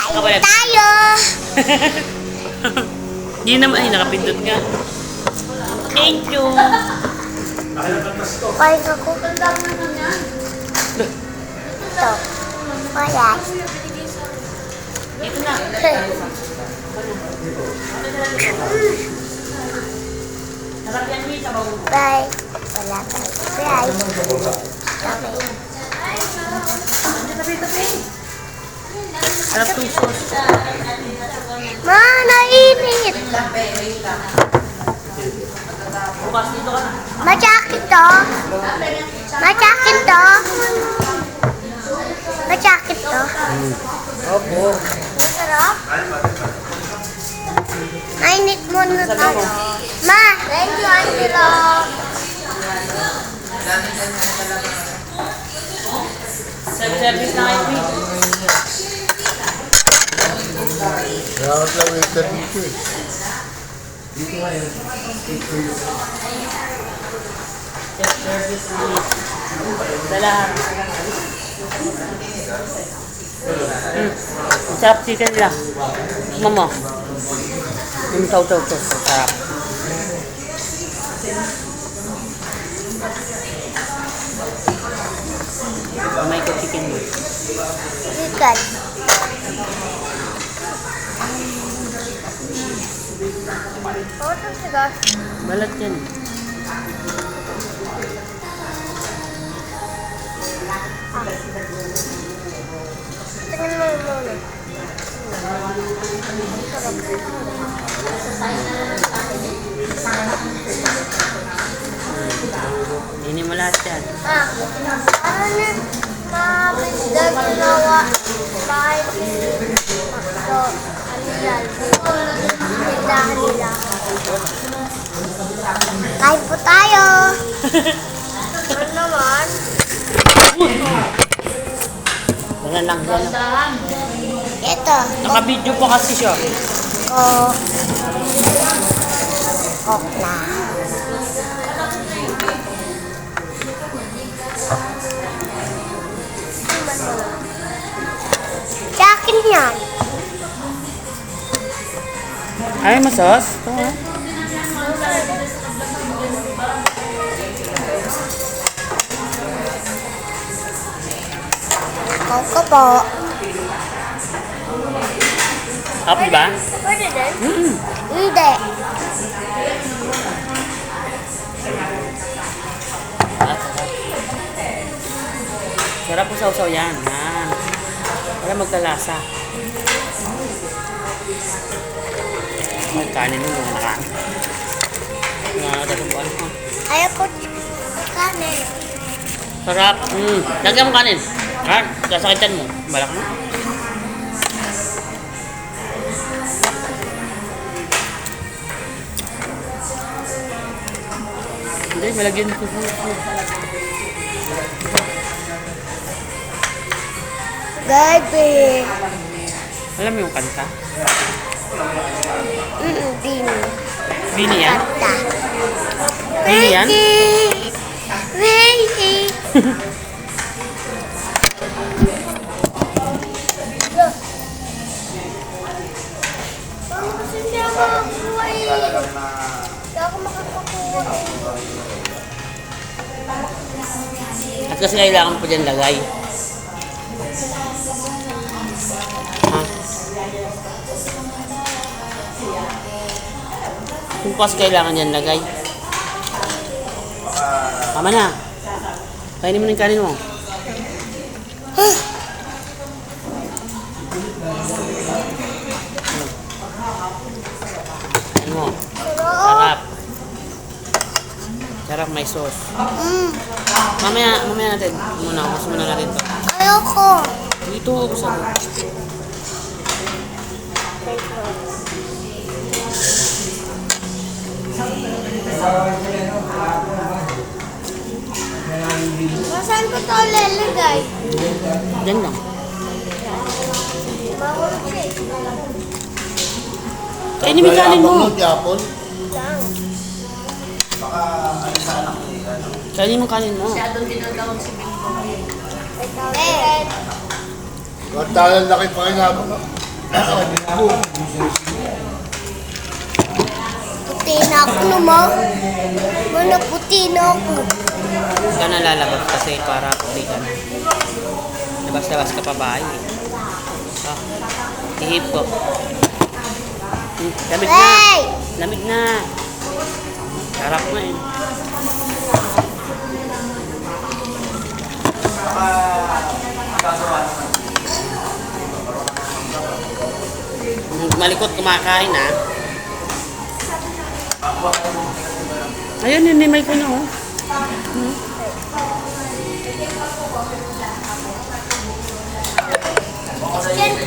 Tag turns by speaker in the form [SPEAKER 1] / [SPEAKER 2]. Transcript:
[SPEAKER 1] Kain tayo! Hindi naman, ay nakapindot nga. Thank you!
[SPEAKER 2] Kain ako. Ito. Wala.
[SPEAKER 1] Dito na. Sarap yan, Mi, sa bago.
[SPEAKER 2] Bye. Wala pa. Bye.
[SPEAKER 1] Sarap tong sauce.
[SPEAKER 2] Ma, nainit.
[SPEAKER 1] Bukas dito ka na.
[SPEAKER 2] Matsakit to. Matsakit to. Matsakit to.
[SPEAKER 1] Opo.
[SPEAKER 2] Masarap. Nainit mo na to. Ma, thank you, Auntie Ro.
[SPEAKER 1] Self-service na kayo, Mi.
[SPEAKER 3] Dapat lang yung dito eh.
[SPEAKER 1] Self-service na, Mi. Sa lahat. Ang sarap chicken nila. Mama. Yung taw-taw to. Sarap. May ko chicken mo.
[SPEAKER 2] Chicken. Oh, ito siya.
[SPEAKER 1] Balat yan.
[SPEAKER 2] Tingnan mo muna.
[SPEAKER 1] Hindi mo lahat yan.
[SPEAKER 2] Ano na? Mabigdag ginawa. Bakit? So, ano yan? Tindahan nila. Kain po tayo. Ano naman?
[SPEAKER 1] Wala lang yan.
[SPEAKER 2] Ito.
[SPEAKER 1] Naka-video pa kasi siya.
[SPEAKER 2] Coke na. Sa akin yan.
[SPEAKER 1] Ay, masas. Ito nga.
[SPEAKER 2] Coke po.
[SPEAKER 1] Sarap, di ba?
[SPEAKER 2] Pwede din?
[SPEAKER 1] Mm.
[SPEAKER 2] Hindi.
[SPEAKER 1] Sarap po sausaw yan. Yan. Para magkalasa. May kanin mo mga nakain. Nakakatatumbuan ko.
[SPEAKER 2] Ayaw ko kanin.
[SPEAKER 1] Sarap. Lagyan mo kanin. Ha? Sasakitan mo. Balak mo. Hindi, malagyan ko.
[SPEAKER 2] Baby.
[SPEAKER 1] Alam mo yung kanta?
[SPEAKER 2] Bini.
[SPEAKER 1] Bini yan?
[SPEAKER 2] Kanta.
[SPEAKER 1] Bini yan?
[SPEAKER 2] Baby. Kasi hindi ako makakuha eh. Hindi ako makakakuha eh.
[SPEAKER 1] At kasi kailangan po dyan lagay. Ha? Kung kasi kailangan yan lagay. Tama na. Kainin mo na yung kanin mo. Kainin mo. Sarap. Sarap, may sauce. Mamaya natin. Mas muna natin to.
[SPEAKER 2] Ayoko.
[SPEAKER 1] Dito, sarap.
[SPEAKER 2] Nasaan ko ito lalagay?
[SPEAKER 1] Diyan lang.
[SPEAKER 2] Mahulog siya eh.
[SPEAKER 1] Kainin mo yung kanin mo.
[SPEAKER 3] Yapon.
[SPEAKER 2] Lang.
[SPEAKER 1] Kainin mo yung kanin mo.
[SPEAKER 2] Eh.
[SPEAKER 3] Ang talang laki pa kinabang.
[SPEAKER 2] Puti na ako naman. Wala puti na ako.
[SPEAKER 1] Hindi ka na lalabas kasi para puti ka na. Labas-labas ka pa ba eh. Ah, ihip ko. Lamig na.
[SPEAKER 2] Hey!
[SPEAKER 1] Lamig na. Sarap na eh. Malikot kumakain ha. Ayun, ninimay ko na oh.
[SPEAKER 2] Yan